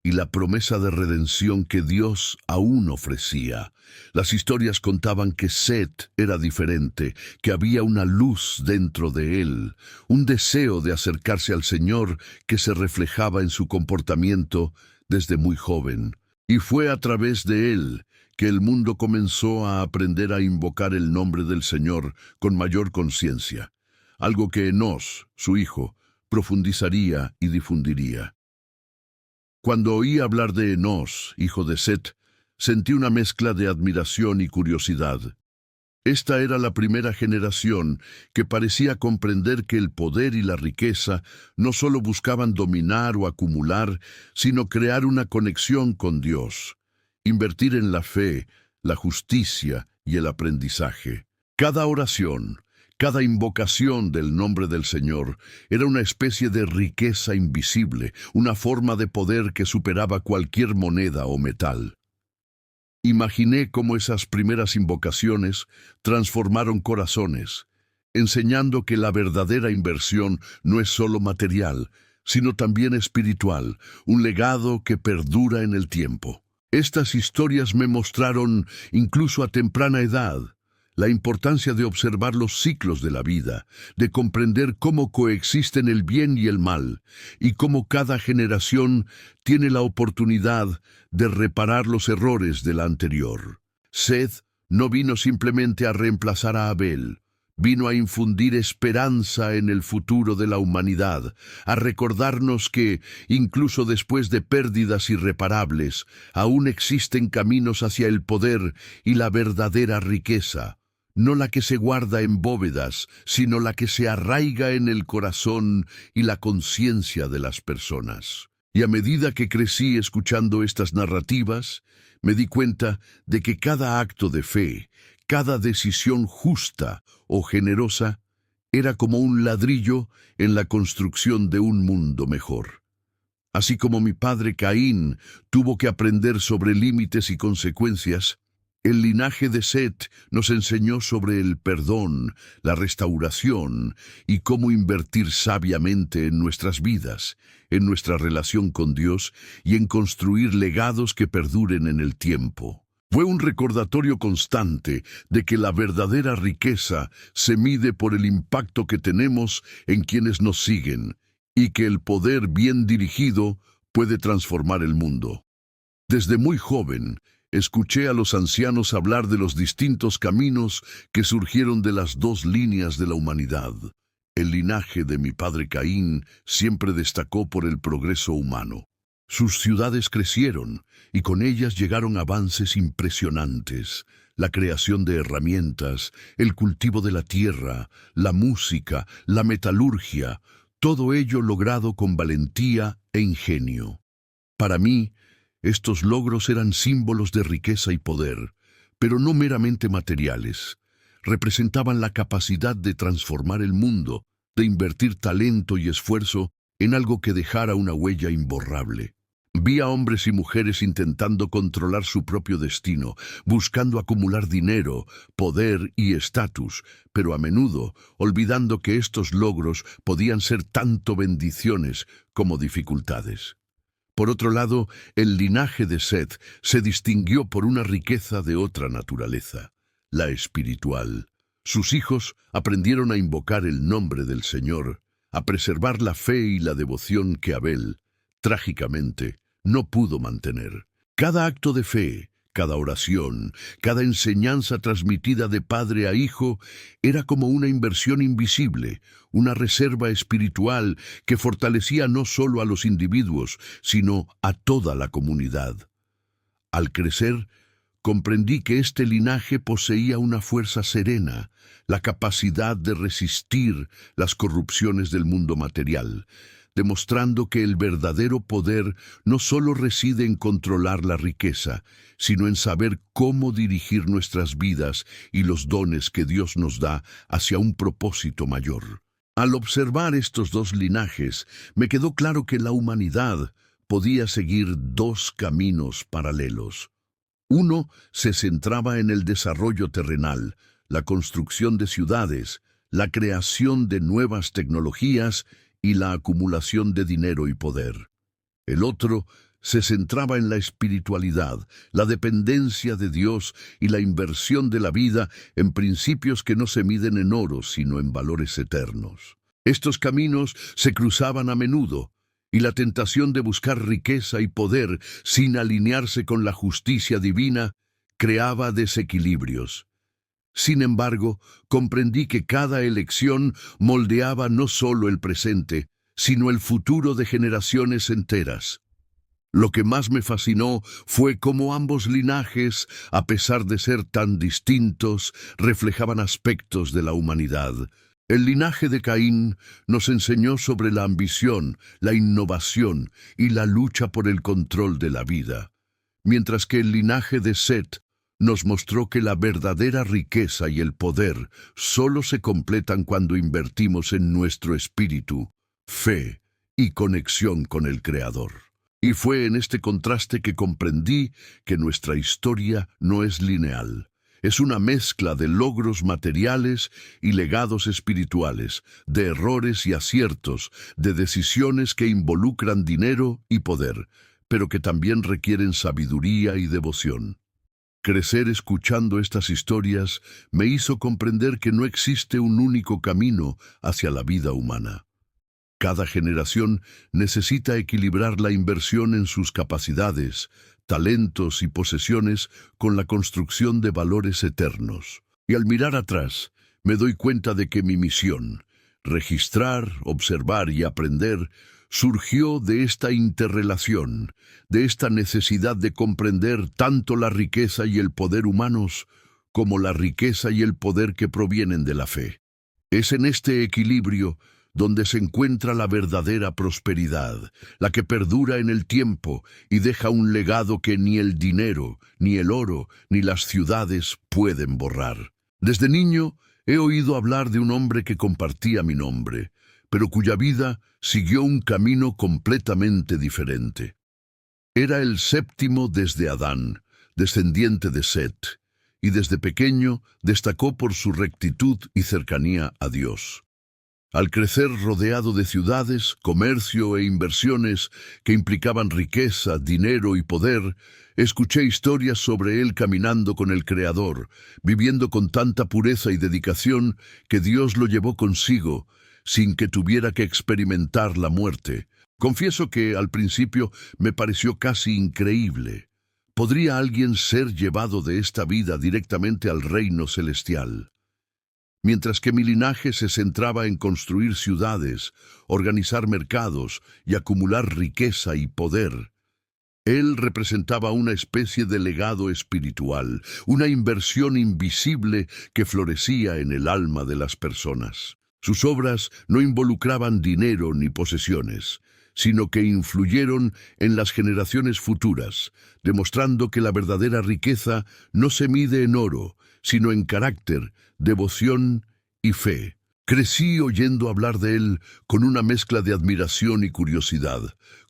y la promesa de redención que Dios aún ofrecía. Las historias contaban que Set era diferente, que había una luz dentro de él, un deseo de acercarse al Señor que se reflejaba en su comportamiento desde muy joven. Y fue a través de él que el mundo comenzó a aprender a invocar el nombre del Señor con mayor conciencia, algo que Enós, su hijo, profundizaría y difundiría. Cuando oí hablar de Enós, hijo de Set, sentí una mezcla de admiración y curiosidad. Esta era la primera generación que parecía comprender que el poder y la riqueza no solo buscaban dominar o acumular, sino crear una conexión con Dios, invertir en la fe, la justicia y el aprendizaje. Cada oración, cada invocación del nombre del Señor era una especie de riqueza invisible, una forma de poder que superaba cualquier moneda o metal. Imaginé cómo esas primeras invocaciones transformaron corazones, enseñando que la verdadera inversión no es solo material, sino también espiritual, un legado que perdura en el tiempo. Estas historias me mostraron, incluso a temprana edad, la importancia de observar los ciclos de la vida, de comprender cómo coexisten el bien y el mal, y cómo cada generación tiene la oportunidad de reparar los errores de la anterior. Seth no vino simplemente a reemplazar a Abel, vino a infundir esperanza en el futuro de la humanidad, a recordarnos que, incluso después de pérdidas irreparables, aún existen caminos hacia el poder y la verdadera riqueza, no la que se guarda en bóvedas, sino la que se arraiga en el corazón y la conciencia de las personas. Y a medida que crecí escuchando estas narrativas, me di cuenta de que cada acto de fe, cada decisión justa o generosa, era como un ladrillo en la construcción de un mundo mejor. Así como mi padre Caín tuvo que aprender sobre límites y consecuencias, el linaje de Set nos enseñó sobre el perdón, la restauración y cómo invertir sabiamente en nuestras vidas, en nuestra relación con Dios y en construir legados que perduren en el tiempo. Fue un recordatorio constante de que la verdadera riqueza se mide por el impacto que tenemos en quienes nos siguen y que el poder bien dirigido puede transformar el mundo. Desde muy joven, escuché a los ancianos hablar de los distintos caminos que surgieron de las dos líneas de la humanidad. El linaje de mi padre Caín siempre destacó por el progreso humano. Sus ciudades crecieron y con ellas llegaron avances impresionantes. La creación de herramientas, el cultivo de la tierra, la música, la metalurgia, todo ello logrado con valentía e ingenio. Para mí, estos logros eran símbolos de riqueza y poder, pero no meramente materiales. Representaban la capacidad de transformar el mundo, de invertir talento y esfuerzo en algo que dejara una huella imborrable. Vi a hombres y mujeres intentando controlar su propio destino, buscando acumular dinero, poder y estatus, pero a menudo olvidando que estos logros podían ser tanto bendiciones como dificultades. Por otro lado, el linaje de Set se distinguió por una riqueza de otra naturaleza, la espiritual. Sus hijos aprendieron a invocar el nombre del Señor, a preservar la fe y la devoción que Abel, trágicamente, no pudo mantener. Cada acto de fe, cada oración, cada enseñanza transmitida de padre a hijo era como una inversión invisible, una reserva espiritual que fortalecía no solo a los individuos, sino a toda la comunidad. Al crecer, comprendí que este linaje poseía una fuerza serena, la capacidad de resistir las corrupciones del mundo material, demostrando que el verdadero poder no solo reside en controlar la riqueza, sino en saber cómo dirigir nuestras vidas y los dones que Dios nos da hacia un propósito mayor. Al observar estos dos linajes, me quedó claro que la humanidad podía seguir dos caminos paralelos. Uno se centraba en el desarrollo terrenal, la construcción de ciudades, la creación de nuevas tecnologías y la acumulación de dinero y poder. El otro se centraba en la espiritualidad, la dependencia de Dios y la inversión de la vida en principios que no se miden en oro, sino en valores eternos. Estos caminos se cruzaban a menudo, y la tentación de buscar riqueza y poder sin alinearse con la justicia divina creaba desequilibrios. Sin embargo, comprendí que cada elección moldeaba no solo el presente, sino el futuro de generaciones enteras. Lo que más me fascinó fue cómo ambos linajes, a pesar de ser tan distintos, reflejaban aspectos de la humanidad. El linaje de Caín nos enseñó sobre la ambición, la innovación y la lucha por el control de la vida, mientras que el linaje de Set nos mostró que la verdadera riqueza y el poder solo se completan cuando invertimos en nuestro espíritu, fe y conexión con el Creador. Y fue en este contraste que comprendí que nuestra historia no es lineal. Es una mezcla de logros materiales y legados espirituales, de errores y aciertos, de decisiones que involucran dinero y poder, pero que también requieren sabiduría y devoción. Crecer escuchando estas historias me hizo comprender que no existe un único camino hacia la vida humana. Cada generación necesita equilibrar la inversión en sus capacidades, talentos y posesiones con la construcción de valores eternos. Y al mirar atrás, me doy cuenta de que mi misión, registrar, observar y aprender, surgió de esta interrelación, de esta necesidad de comprender tanto la riqueza y el poder humanos como la riqueza y el poder que provienen de la fe. Es en este equilibrio donde se encuentra la verdadera prosperidad, la que perdura en el tiempo y deja un legado que ni el dinero, ni el oro, ni las ciudades pueden borrar. Desde niño he oído hablar de un hombre que compartía mi nombre, pero cuya vida siguió un camino completamente diferente. Era el séptimo desde Adán, descendiente de Set, y desde pequeño destacó por su rectitud y cercanía a Dios. Al crecer rodeado de ciudades, comercio e inversiones que implicaban riqueza, dinero y poder, escuché historias sobre él caminando con el Creador, viviendo con tanta pureza y dedicación que Dios lo llevó consigo, sin que tuviera que experimentar la muerte. Confieso que al principio me pareció casi increíble. ¿Podría alguien ser llevado de esta vida directamente al reino celestial? Mientras que mi linaje se centraba en construir ciudades, organizar mercados y acumular riqueza y poder, él representaba una especie de legado espiritual, una inversión invisible que florecía en el alma de las personas. Sus obras no involucraban dinero ni posesiones, sino que influyeron en las generaciones futuras, demostrando que la verdadera riqueza no se mide en oro, sino en carácter, devoción y fe. Crecí oyendo hablar de él con una mezcla de admiración y curiosidad.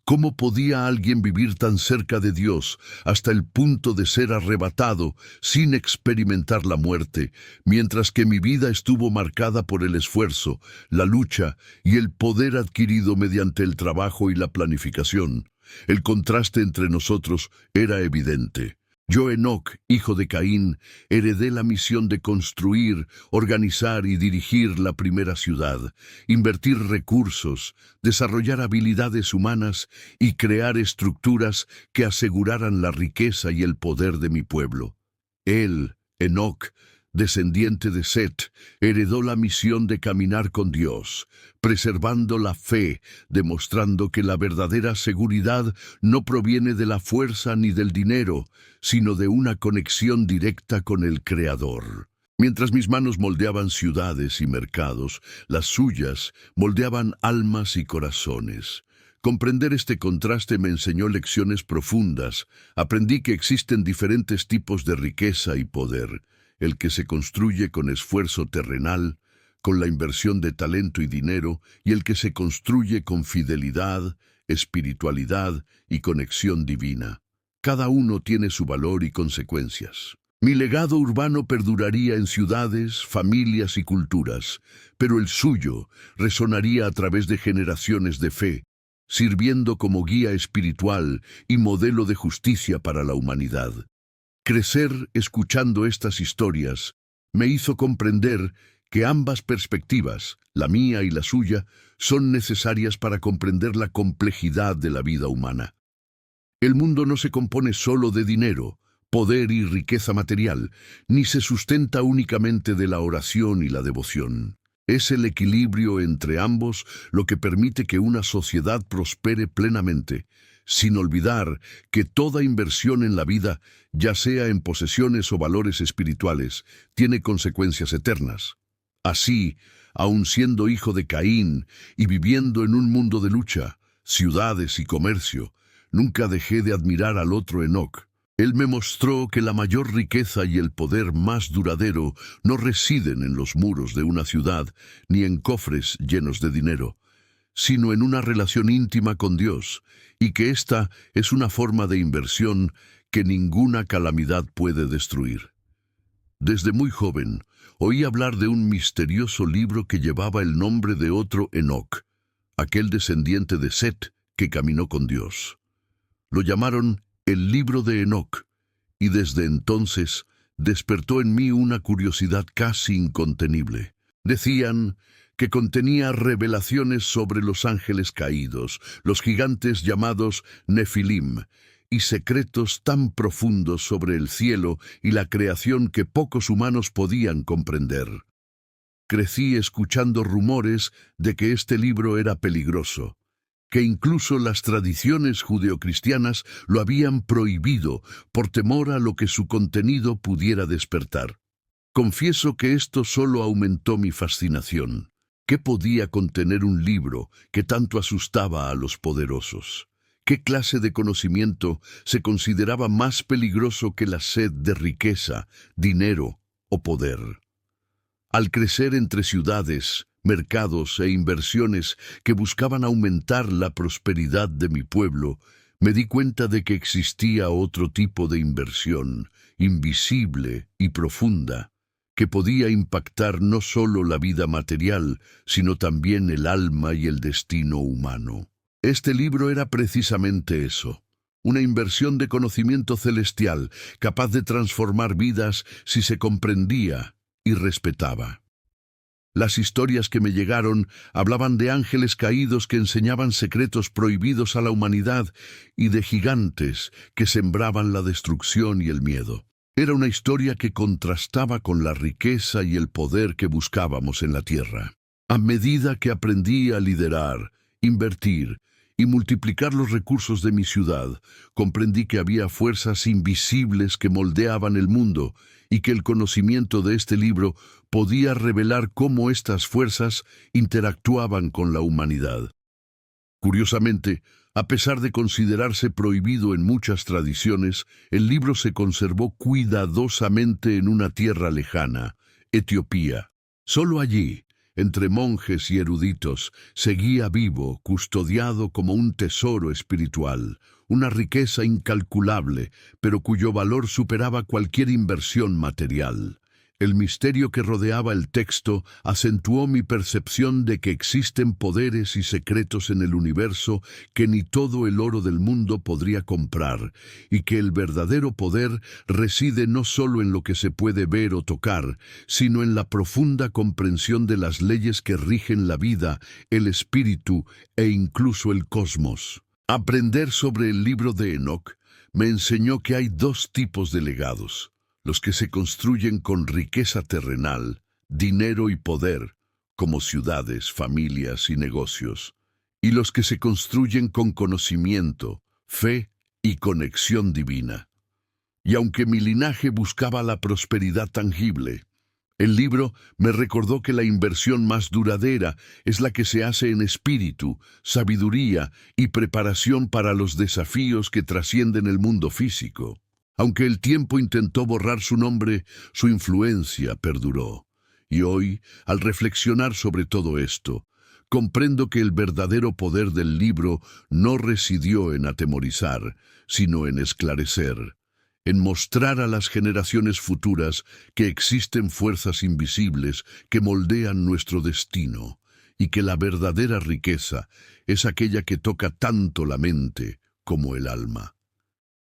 ¿Cómo podía alguien vivir tan cerca de Dios hasta el punto de ser arrebatado sin experimentar la muerte, mientras que mi vida estuvo marcada por el esfuerzo, la lucha y el poder adquirido mediante el trabajo y la planificación? El contraste entre nosotros era evidente. Yo, Enoc, hijo de Caín, heredé la misión de construir, organizar y dirigir la primera ciudad, invertir recursos, desarrollar habilidades humanas y crear estructuras que aseguraran la riqueza y el poder de mi pueblo. Él, Enoc, descendiente de Set, heredó la misión de caminar con Dios, preservando la fe, demostrando que la verdadera seguridad no proviene de la fuerza ni del dinero, sino de una conexión directa con el Creador. Mientras mis manos moldeaban ciudades y mercados, las suyas moldeaban almas y corazones. Comprender este contraste me enseñó lecciones profundas. Aprendí que existen diferentes tipos de riqueza y poder: el que se construye con esfuerzo terrenal, con la inversión de talento y dinero, y el que se construye con fidelidad, espiritualidad y conexión divina. Cada uno tiene su valor y consecuencias. Mi legado urbano perduraría en ciudades, familias y culturas, pero el suyo resonaría a través de generaciones de fe, sirviendo como guía espiritual y modelo de justicia para la humanidad. Crecer escuchando estas historias me hizo comprender que ambas perspectivas, la mía y la suya, son necesarias para comprender la complejidad de la vida humana. El mundo no se compone solo de dinero, poder y riqueza material, ni se sustenta únicamente de la oración y la devoción. Es el equilibrio entre ambos lo que permite que una sociedad prospere plenamente, sin olvidar que toda inversión en la vida, ya sea en posesiones o valores espirituales, tiene consecuencias eternas. Así, aun siendo hijo de Caín y viviendo en un mundo de lucha, ciudades y comercio, nunca dejé de admirar al otro Enoc. Él me mostró que la mayor riqueza y el poder más duradero no residen en los muros de una ciudad ni en cofres llenos de dinero, sino en una relación íntima con Dios, y que esta es una forma de inversión que ninguna calamidad puede destruir. Desde muy joven, oí hablar de un misterioso libro que llevaba el nombre de otro Enoc, aquel descendiente de Set que caminó con Dios. Lo llamaron el libro de Enoc, y desde entonces despertó en mí una curiosidad casi incontenible. Decían que contenía revelaciones sobre los ángeles caídos, los gigantes llamados Nefilim, y secretos tan profundos sobre el cielo y la creación que pocos humanos podían comprender. Crecí escuchando rumores de que este libro era peligroso, que incluso las tradiciones judeocristianas lo habían prohibido por temor a lo que su contenido pudiera despertar. Confieso que esto solo aumentó mi fascinación. ¿Qué podía contener un libro que tanto asustaba a los poderosos? ¿Qué clase de conocimiento se consideraba más peligroso que la sed de riqueza, dinero o poder? Al crecer entre ciudades, mercados e inversiones que buscaban aumentar la prosperidad de mi pueblo, me di cuenta de que existía otro tipo de inversión, invisible y profunda, que podía impactar no solo la vida material, sino también el alma y el destino humano. Este libro era precisamente eso, una inversión de conocimiento celestial, capaz de transformar vidas si se comprendía y respetaba. Las historias que me llegaron hablaban de ángeles caídos que enseñaban secretos prohibidos a la humanidad y de gigantes que sembraban la destrucción y el miedo. Era una historia que contrastaba con la riqueza y el poder que buscábamos en la tierra. A medida que aprendí a liderar, invertir y multiplicar los recursos de mi ciudad, comprendí que había fuerzas invisibles que moldeaban el mundo y que el conocimiento de este libro podía revelar cómo estas fuerzas interactuaban con la humanidad. Curiosamente, a pesar de considerarse prohibido en muchas tradiciones, el libro se conservó cuidadosamente en una tierra lejana, Etiopía. Solo allí, entre monjes y eruditos, seguía vivo, custodiado como un tesoro espiritual, una riqueza incalculable, pero cuyo valor superaba cualquier inversión material. El misterio que rodeaba el texto acentuó mi percepción de que existen poderes y secretos en el universo que ni todo el oro del mundo podría comprar, y que el verdadero poder reside no solo en lo que se puede ver o tocar, sino en la profunda comprensión de las leyes que rigen la vida, el espíritu e incluso el cosmos. Aprender sobre el libro de Enoc me enseñó que hay dos tipos de legados: los que se construyen con riqueza terrenal, dinero y poder, como ciudades, familias y negocios, y los que se construyen con conocimiento, fe y conexión divina. Y aunque mi linaje buscaba la prosperidad tangible, el libro me recordó que la inversión más duradera es la que se hace en espíritu, sabiduría y preparación para los desafíos que trascienden el mundo físico. Aunque el tiempo intentó borrar su nombre, su influencia perduró. Y hoy, al reflexionar sobre todo esto, comprendo que el verdadero poder del libro no residió en atemorizar, sino en esclarecer, en mostrar a las generaciones futuras que existen fuerzas invisibles que moldean nuestro destino, y que la verdadera riqueza es aquella que toca tanto la mente como el alma.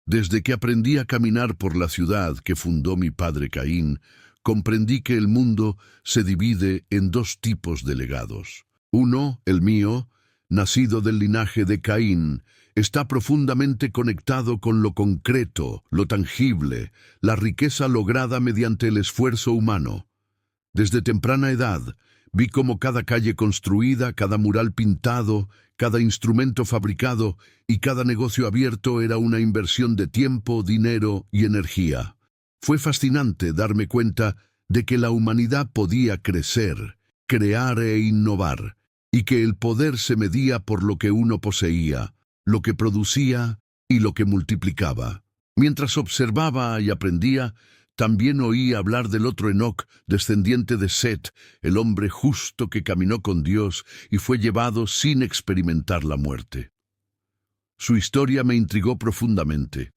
Desde que aprendí a caminar por la ciudad que fundó mi padre Caín, comprendí que el mundo se divide en dos tipos de legados. Uno, el mío, nacido del linaje de Caín, está profundamente conectado con lo concreto, lo tangible, la riqueza lograda mediante el esfuerzo humano. Desde temprana edad, vi cómo cada calle construida, cada mural pintado, cada instrumento fabricado y cada negocio abierto era una inversión de tiempo, dinero y energía. Fue fascinante darme cuenta de que la humanidad podía crecer, crear e innovar, y que el poder se medía por lo que uno poseía, lo que producía y lo que multiplicaba. Mientras observaba y aprendía, También oí hablar del otro Enoc, descendiente de Set, el hombre justo que caminó con Dios y fue llevado sin experimentar la muerte. Su historia me intrigó profundamente.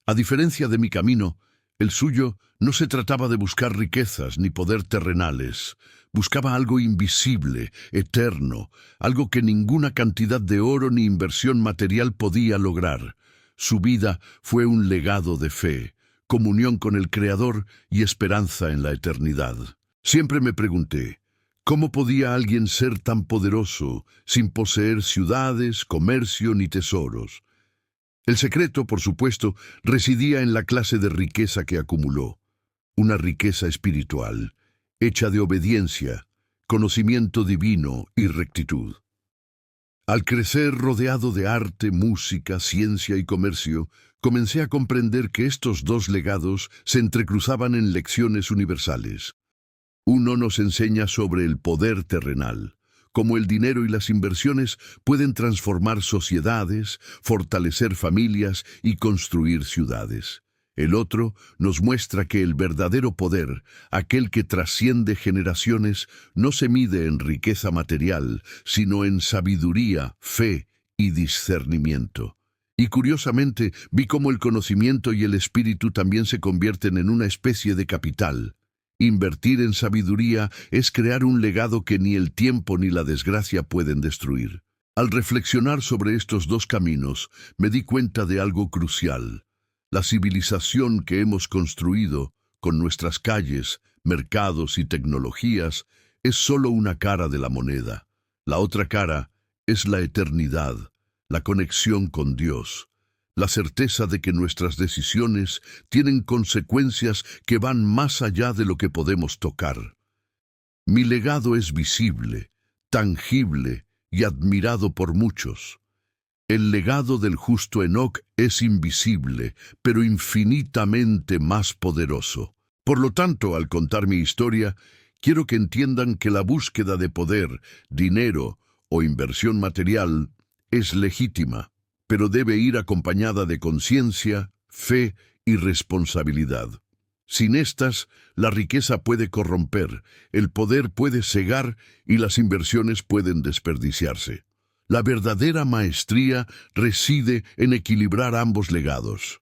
A diferencia de mi camino, el suyo no se trataba de buscar riquezas ni poder terrenales. Buscaba algo invisible, eterno, algo que ninguna cantidad de oro ni inversión material podía lograr. Su vida fue un legado de fe, comunión con el Creador y esperanza en la eternidad. Siempre me pregunté, ¿cómo podía alguien ser tan poderoso sin poseer ciudades, comercio ni tesoros? El secreto, por supuesto, residía en la clase de riqueza que acumuló. Una riqueza espiritual, hecha de obediencia, conocimiento divino y rectitud. Al crecer rodeado de arte, música, ciencia y comercio, comencé a comprender que estos dos legados se entrecruzaban en lecciones universales. Uno nos enseña sobre el poder terrenal, cómo el dinero y las inversiones pueden transformar sociedades, fortalecer familias y construir ciudades. El otro nos muestra que el verdadero poder, aquel que trasciende generaciones, no se mide en riqueza material, sino en sabiduría, fe y discernimiento. Y curiosamente, vi cómo el conocimiento y el espíritu también se convierten en una especie de capital. Invertir en sabiduría es crear un legado que ni el tiempo ni la desgracia pueden destruir. Al reflexionar sobre estos dos caminos, me di cuenta de algo crucial. La civilización que hemos construido, con nuestras calles, mercados y tecnologías, es solo una cara de la moneda. La otra cara es la eternidad, la conexión con Dios, la certeza de que nuestras decisiones tienen consecuencias que van más allá de lo que podemos tocar. Mi legado es visible, tangible y admirado por muchos. El legado del justo Enoc es invisible, pero infinitamente más poderoso. Por lo tanto, al contar mi historia, quiero que entiendan que la búsqueda de poder, dinero o inversión material es legítima, pero debe ir acompañada de conciencia, fe y responsabilidad. Sin estas, la riqueza puede corromper, el poder puede cegar y las inversiones pueden desperdiciarse. La verdadera maestría reside en equilibrar ambos legados,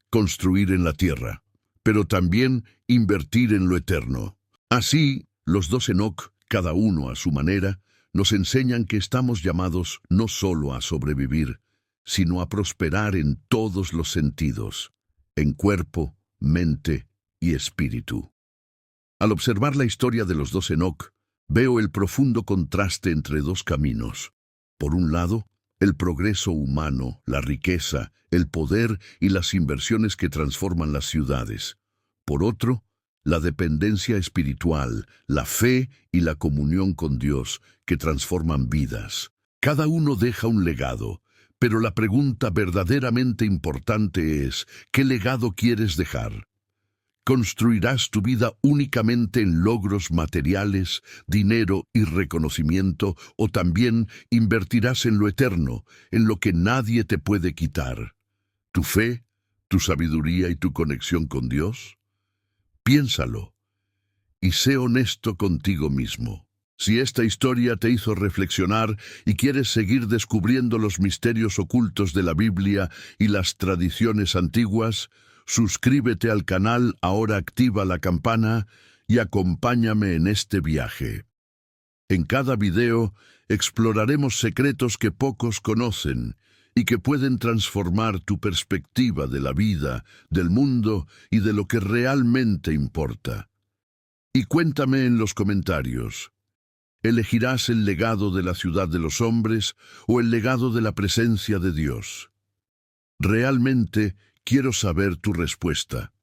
construir en la tierra, pero también invertir en lo eterno. Así, los dos Enoc, cada uno a su manera, nos enseñan que estamos llamados no solo a sobrevivir, sino a prosperar en todos los sentidos, en cuerpo, mente y espíritu. Al observar la historia de los dos Enoc, veo el profundo contraste entre dos caminos. Por un lado, el progreso humano, la riqueza, el poder y las inversiones que transforman las ciudades. Por otro, la dependencia espiritual, la fe y la comunión con Dios que transforman vidas. Cada uno deja un legado, pero la pregunta verdaderamente importante es, ¿qué legado quieres dejar? ¿Construirás tu vida únicamente en logros materiales, dinero y reconocimiento, o también invertirás en lo eterno, en lo que nadie te puede quitar? ¿Tu fe, tu sabiduría y tu conexión con Dios? Piénsalo y sé honesto contigo mismo. Si esta historia te hizo reflexionar y quieres seguir descubriendo los misterios ocultos de la Biblia y las tradiciones antiguas, suscríbete al canal, ahora activa la campana y acompáñame en este viaje. En cada video exploraremos secretos que pocos conocen y que pueden transformar tu perspectiva de la vida, del mundo y de lo que realmente importa. Y cuéntame en los comentarios, ¿elegirás el legado de la ciudad de los hombres o el legado de la presencia de Dios? Realmente quiero saber tu respuesta.